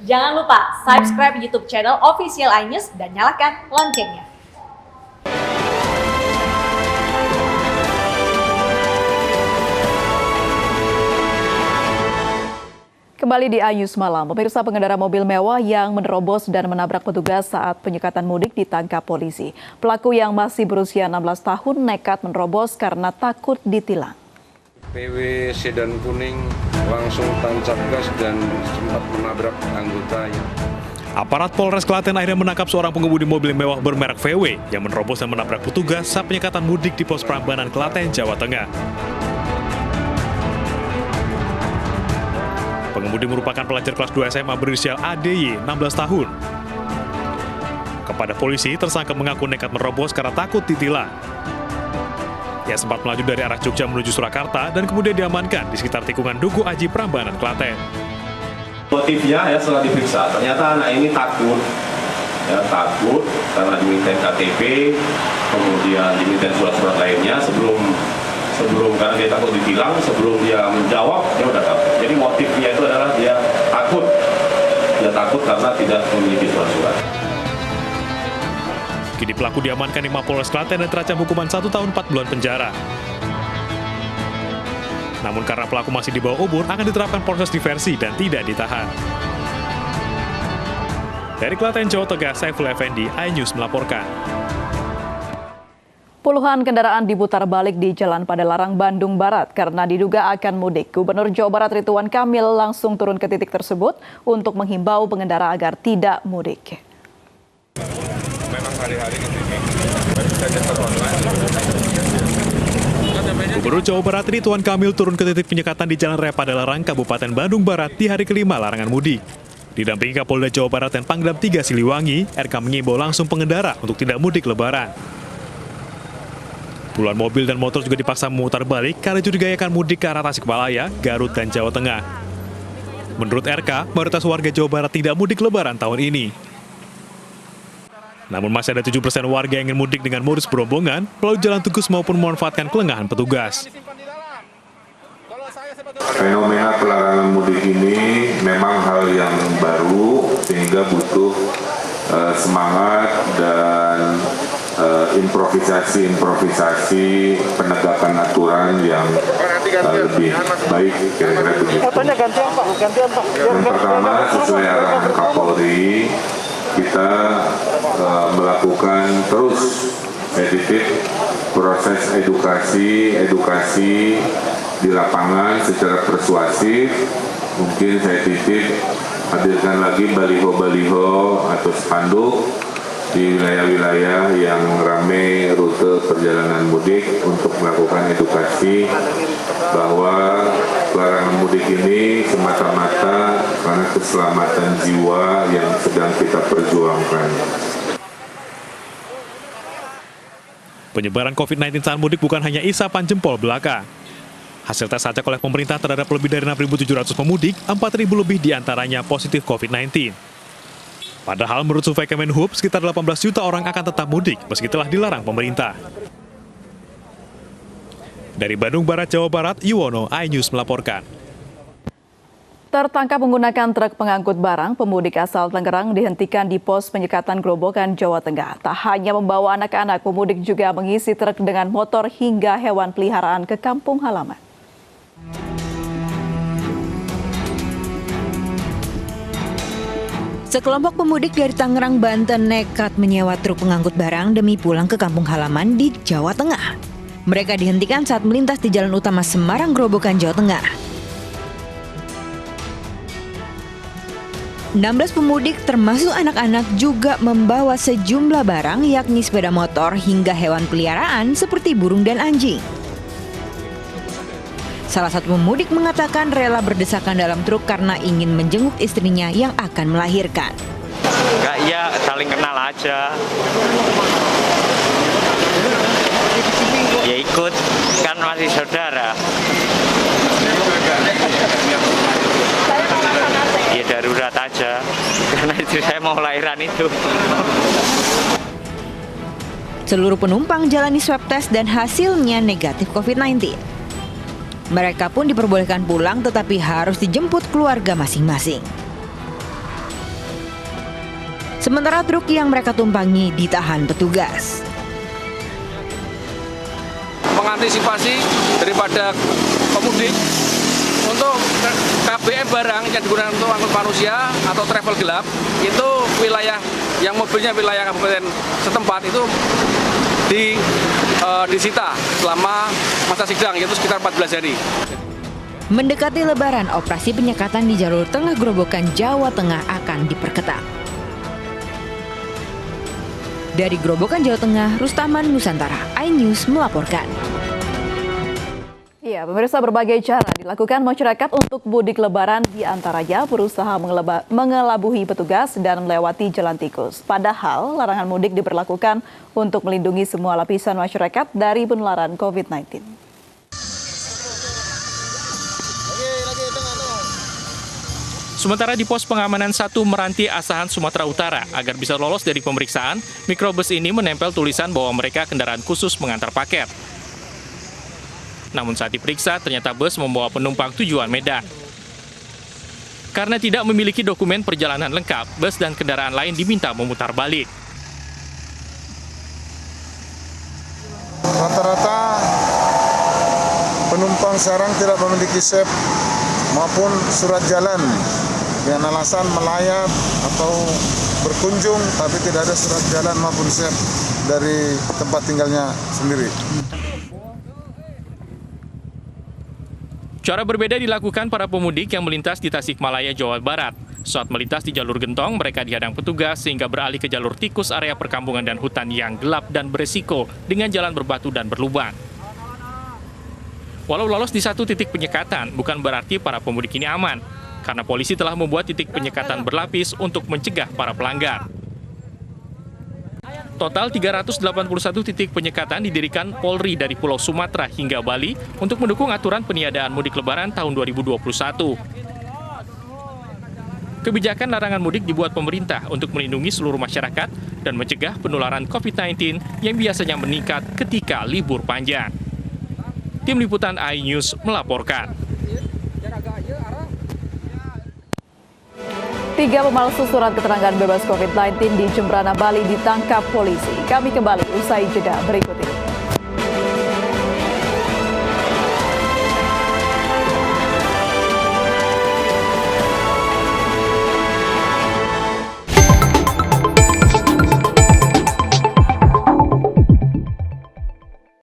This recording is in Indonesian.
Jangan lupa subscribe YouTube channel Official iNews dan nyalakan loncengnya. Kembali di iNews Malam, pemirsa, pengendara mobil mewah yang menerobos dan menabrak petugas saat penyekatan mudik ditangkap polisi. Pelaku yang masih berusia 16 tahun nekat menerobos karena takut ditilang. PW sedan kuning langsung tancap gas dan sempat menabrak anggota. Aparat Polres Klaten akhirnya menangkap seorang pengemudi mobil mewah bermerek VW yang menerobos dan menabrak petugas saat penyekatan mudik di Pos Prambanan, Klaten, Jawa Tengah. Pengemudi merupakan pelajar kelas 2 SMA berinisial ADY, 16 tahun. Kepada polisi, tersangka mengaku nekat menerobos karena takut ditilang. Ia sempat melaju dari arah Jogja menuju Surakarta dan kemudian diamankan di sekitar tikungan Duku Aji, Prambanan, Klaten. Motifnya ya setelah diperiksa, ternyata anak ini takut karena dimintain KTP, kemudian dimintain surat-surat lainnya sebelum karena dia takut ditilang, sebelum dia menjawab dia udah takut. Jadi motifnya itu adalah dia takut karena tidak memiliki surat-surat. Kini pelaku diamankan di Mapolres Klaten dan terancam hukuman 1 tahun 4 bulan penjara. Namun karena pelaku masih di bawah umur, akan diterapkan proses diversi dan tidak ditahan. Dari Klaten, Jawa Tengah, Saiful Effendi, iNews melaporkan. Puluhan kendaraan diputar balik di Jalan Padalarang, Bandung Barat karena diduga akan mudik. Gubernur Jawa Barat Ridwan Kamil langsung turun ke titik tersebut untuk menghimbau pengendara agar tidak mudik. Gubernur Jawa Barat Ridwan Kamil turun ke titik penyekatan di Jalan Raya Padalarang, Kabupaten Bandung Barat di hari kelima larangan mudik. Didampingi Kapolda Jawa Barat dan Pangdam 3 Siliwangi, RK mengimbau langsung pengendara untuk tidak mudik lebaran. Puluhan mobil dan motor juga dipaksa memutar balik karena curiga akan mudik ke arah Tasikmalaya, Garut, dan Jawa Tengah. Menurut RK, mayoritas warga Jawa Barat tidak mudik lebaran tahun ini. Namun masih ada 7% warga yang ingin mudik dengan modus berombongan, melalui jalan tikus maupun memanfaatkan kelengahan petugas. Fenomena pelarangan mudik ini memang hal yang baru sehingga butuh semangat dan improvisasi penegakan aturan yang lebih baik, kira-kira begitu. Yang pertama, sesuai arahan Kapolri, kita melakukan terus proses edukasi di lapangan secara persuasif. Mungkin saya hadirkan lagi baliho-baliho atau spanduk di wilayah-wilayah yang ramai rute perjalanan mudik untuk melakukan edukasi bahwa pelarangan mudik ini semata-mata karena keselamatan jiwa yang sedang kita perjuangkan. Penyebaran COVID-19 saat mudik bukan hanya isapan jempol belaka. Hasil tes acak oleh pemerintah terhadap lebih dari 6.700 pemudik, 4.000 lebih diantaranya positif COVID-19. Padahal menurut survei Kemenhub, sekitar 18 juta orang akan tetap mudik meski telah dilarang pemerintah. Dari Bandung Barat, Jawa Barat, Yuwono, iNews melaporkan. Tertangkap menggunakan truk pengangkut barang, pemudik asal Tangerang dihentikan di pos penyekatan Grobogan, Jawa Tengah. Tak hanya membawa anak-anak, pemudik juga mengisi truk dengan motor hingga hewan peliharaan ke kampung halaman. Sekelompok pemudik dari Tangerang, Banten nekat menyewa truk pengangkut barang demi pulang ke kampung halaman di Jawa Tengah. Mereka dihentikan saat melintas di Jalan Utama Semarang, Grobogan, Jawa Tengah. 16 pemudik termasuk anak-anak juga membawa sejumlah barang yakni sepeda motor hingga hewan peliharaan seperti burung dan anjing. Salah satu pemudik mengatakan rela berdesakan dalam truk karena ingin menjenguk istrinya yang akan melahirkan. Enggak, iya, saling kenal aja. Ya ikut, kan masih saudara. Ya darurat aja, karena istri saya mau lahiran itu. Seluruh penumpang jalani swab test dan hasilnya negatif COVID-19. Mereka pun diperbolehkan pulang tetapi harus dijemput keluarga masing-masing. Sementara truk yang mereka tumpangi ditahan petugas. Mengantisipasi daripada pemudik untuk KBM barang yang digunakan untuk angkut manusia atau travel gelap, itu wilayah yang mobilnya wilayah kabupaten setempat itu disita selama masa sidang, yaitu sekitar 14 hari. Mendekati Lebaran, operasi penyekatan di jalur tengah Grobogan, Jawa Tengah akan diperketat. Dari Grobogan, Jawa Tengah, Rustaman, Nusantara, iNews melaporkan. Ya, pemirsa, berbagai cara dilakukan masyarakat untuk mudik Lebaran, diantaranya berusaha mengelabuhi petugas dan melewati jalan tikus. Padahal larangan mudik diberlakukan untuk melindungi semua lapisan masyarakat dari penularan COVID-19. Sementara di pos pengamanan 1 Meranti Asahan, Sumatera Utara, agar bisa lolos dari pemeriksaan, mikrobus ini menempel tulisan bahwa mereka kendaraan khusus mengantar paket. Namun saat diperiksa, ternyata bus membawa penumpang tujuan Medan. Karena tidak memiliki dokumen perjalanan lengkap, bus dan kendaraan lain diminta memutar balik. Rata-rata penumpang sekarang tidak memiliki SIM maupun surat jalan dengan alasan melayat atau berkunjung, tapi tidak ada surat jalan maupun SIM dari tempat tinggalnya sendiri. Cara berbeda dilakukan para pemudik yang melintas di Tasikmalaya, Jawa Barat. Saat melintas di jalur Gentong, mereka dihadang petugas sehingga beralih ke jalur tikus area perkampungan dan hutan yang gelap dan beresiko dengan jalan berbatu dan berlubang. Walau lolos di satu titik penyekatan, bukan berarti para pemudik ini aman, karena polisi telah membuat titik penyekatan berlapis untuk mencegah para pelanggar. Total 381 titik penyekatan didirikan Polri dari Pulau Sumatera hingga Bali untuk mendukung aturan peniadaan mudik Lebaran tahun 2021. Kebijakan larangan mudik dibuat pemerintah untuk melindungi seluruh masyarakat dan mencegah penularan COVID-19 yang biasanya meningkat ketika libur panjang. Tim Liputan iNews melaporkan. 3 pemalsu surat keterangan bebas COVID-19 di Jembrana, Bali ditangkap polisi. Kami kembali usai jeda berikut ini.